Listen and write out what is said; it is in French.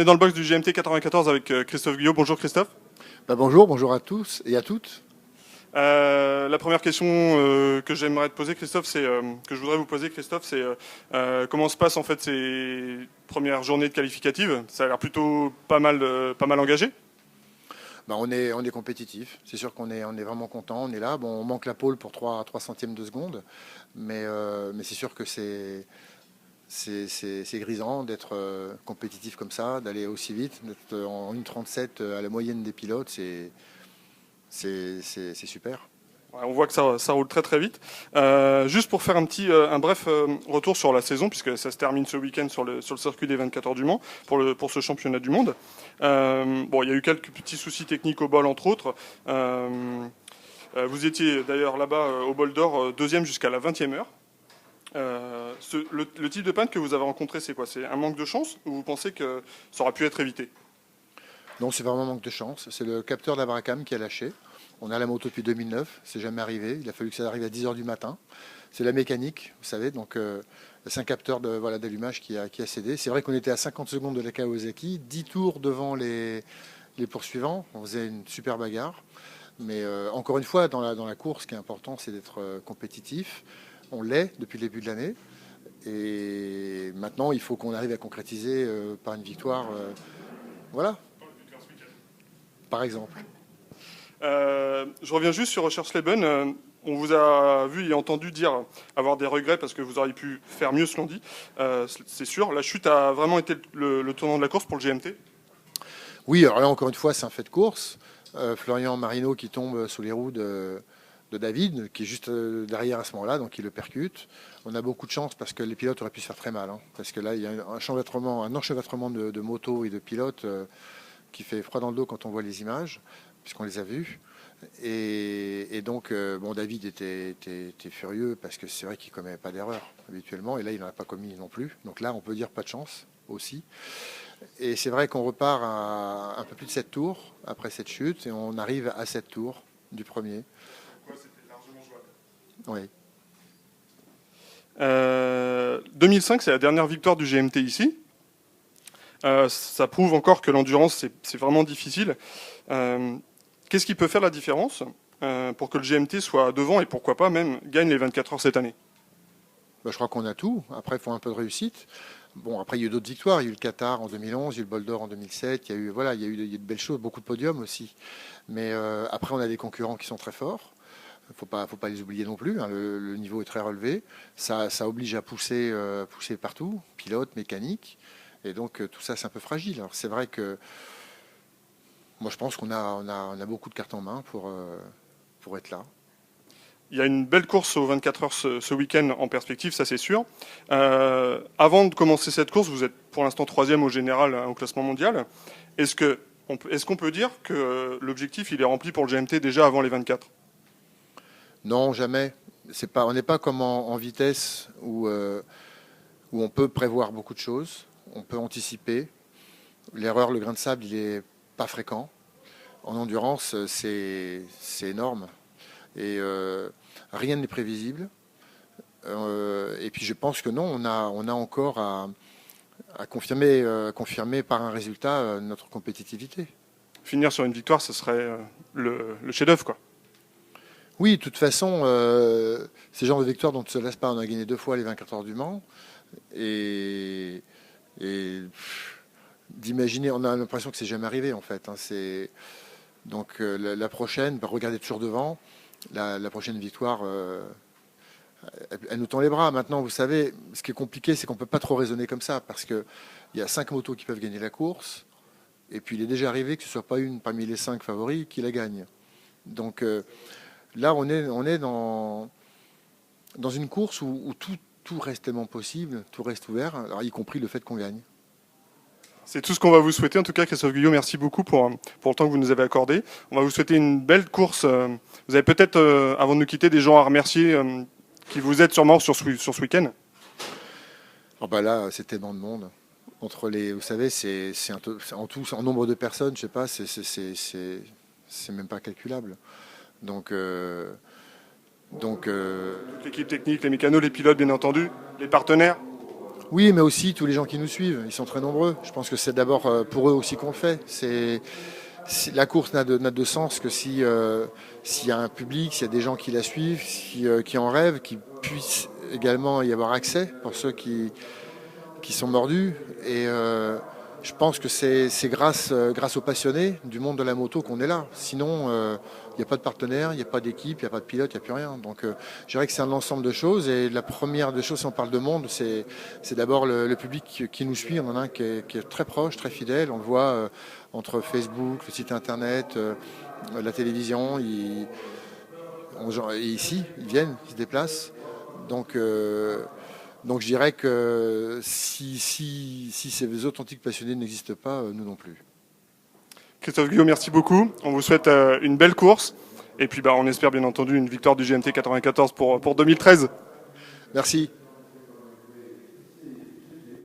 est dans le box du GMT 94 avec Christophe Guyot. Bonjour Christophe. Bonjour à tous et à toutes. La première question que j'aimerais te poser, Christophe, que je voudrais vous poser, Christophe, c'est comment se passent en fait ces premières journées de qualificatives. Ça a l'air plutôt pas mal engagé. On est compétitif. C'est sûr qu'on est vraiment content. On est là. Bon, on manque la pole pour 3 centièmes de seconde, mais c'est sûr que c'est grisant d'être compétitif comme ça, d'aller aussi vite, d'être en 1,37 à la moyenne des pilotes. C'est super. Ouais, on voit que ça roule très vite. Juste pour faire un bref retour sur la saison, puisque ça se termine ce week-end sur le circuit des 24 heures du Mans pour ce championnat du monde. Il y a eu quelques petits soucis techniques au bol, entre autres. Vous étiez d'ailleurs là-bas au bol d'or, deuxième jusqu'à la 20e heure. Le type de panne que vous avez rencontré, c'est quoi? C'est un manque de chance ou vous pensez que ça aurait pu être évité? Non, c'est vraiment un manque de chance. C'est le capteur d'Abracam qui a lâché. On a la moto depuis 2009, c'est jamais arrivé. Il a fallu que ça arrive à 10h du matin. C'est la mécanique, vous savez. Donc, c'est un capteur d'allumage qui a cédé. C'est vrai qu'on était à 50 secondes de la Kawasaki, 10 tours devant les poursuivants. On faisait une super bagarre. Mais encore une fois, dans la course, ce qui est important, c'est d'être compétitif. On l'est depuis le début de l'année. Et maintenant, il faut qu'on arrive à concrétiser par une victoire. Voilà. Par exemple. Je reviens juste sur Oschersleben. On vous a vu et entendu dire avoir des regrets parce que vous auriez pu faire mieux, selon dit. C'est sûr. La chute a vraiment été le tournant de la course pour le GMT. Oui, alors là, encore une fois, c'est un fait de course. Florian Marino qui tombe sous les roues de David, qui est juste derrière à ce moment-là, donc il le percute. On a beaucoup de chance parce que les pilotes auraient pu se faire très mal. Parce que là, il y a un enchevêtrement de motos et de pilotes qui fait froid dans le dos quand on voit les images, puisqu'on les a vus. Et donc, David était furieux parce que c'est vrai qu'il ne commet pas d'erreur habituellement, et là, il n'en a pas commis non plus. Donc là, on peut dire pas de chance aussi. Et c'est vrai qu'on repart à un peu plus de 7 tours après cette chute, et on arrive à 7 tours du premier. Pourquoi c'était largement jouable. Oui. 2005, c'est la dernière victoire du GMT ici. Ça prouve encore que l'endurance, c'est vraiment difficile. Qu'est-ce qui peut faire la différence pour que le GMT soit devant et pourquoi pas même gagne les 24 heures cette année? Je crois qu'on a tout. Après, il faut un peu de réussite. Bon, après, il y a eu d'autres victoires. Il y a eu le Qatar en 2011, il y a eu le Bol d'Or en 2007. Il y a eu de belles choses, beaucoup de podiums aussi. Mais après, on a des concurrents qui sont très forts. Il ne faut pas les oublier non plus. Le niveau est très relevé. Ça oblige à pousser partout, pilote, mécanique. Et donc, tout ça, c'est un peu fragile. Alors, c'est vrai que moi, je pense qu'on a beaucoup de cartes en main pour être là. Il y a une belle course aux 24 heures ce week-end en perspective, ça c'est sûr. Avant de commencer cette course, vous êtes pour l'instant 3e au général au classement mondial. Est-ce qu'on peut dire que l'objectif il est rempli pour le GMT déjà avant les 24? Non, jamais. On n'est pas comme en vitesse où on peut prévoir beaucoup de choses, on peut anticiper. L'erreur, le grain de sable, il n'est pas fréquent. En endurance, c'est énorme. Et rien n'est prévisible. Et puis je pense que non, on a encore à confirmer par un résultat notre compétitivité. Finir sur une victoire, ce serait le chef-d'œuvre, quoi. Oui, de toute façon, ces genres de victoires dont on ne se laisse pas, on a gagné 2 fois les 24 heures du Mans. Et d'imaginer, on a l'impression que c'est jamais arrivé en fait. Donc la prochaine, regardez toujours devant. La prochaine victoire, elle nous tend les bras. Maintenant, vous savez, ce qui est compliqué, c'est qu'on ne peut pas trop raisonner comme ça, parce qu'il y a 5 motos qui peuvent gagner la course, et puis il est déjà arrivé que ce ne soit pas une parmi les 5 favoris qui la gagne. Donc là, on est dans une course où tout reste tellement possible, tout reste ouvert, alors, y compris le fait qu'on gagne. C'est tout ce qu'on va vous souhaiter. En tout cas, Christophe Guyot, merci beaucoup pour le temps que vous nous avez accordé. On va vous souhaiter une belle course. Vous avez peut-être, avant de nous quitter, des gens à remercier qui vous aident sûrement sur ce week-end. Là, c'est tellement de monde. Vous savez, c'est en tout, en nombre de personnes, je sais pas, c'est même pas calculable. Donc l'équipe technique, les mécanos, les pilotes, bien entendu, les partenaires. Oui, mais aussi tous les gens qui nous suivent, ils sont très nombreux. Je pense que c'est d'abord pour eux aussi qu'on le fait. La course n'a de sens que s'il y a un public, s'il y a des gens qui la suivent, qui en rêvent, qui puissent également y avoir accès pour ceux qui sont mordus. Et je pense que c'est grâce aux passionnés du monde de la moto qu'on est là. Sinon, il n'y a pas de partenaire, il n'y a pas d'équipe, il n'y a pas de pilote, il n'y a plus rien. Donc je dirais que c'est un ensemble de choses. Et la première des choses, si on parle de monde, c'est d'abord le public qui nous suit. On en a un qui est très proche, très fidèle. On le voit entre Facebook, le site internet, la télévision. Et ici, ils viennent, ils se déplacent. Donc je dirais que si ces authentiques passionnés n'existent pas, nous non plus. Christophe Guyot, merci beaucoup. On vous souhaite une belle course. Et puis on espère bien entendu une victoire du GMT 94 pour 2013. Merci.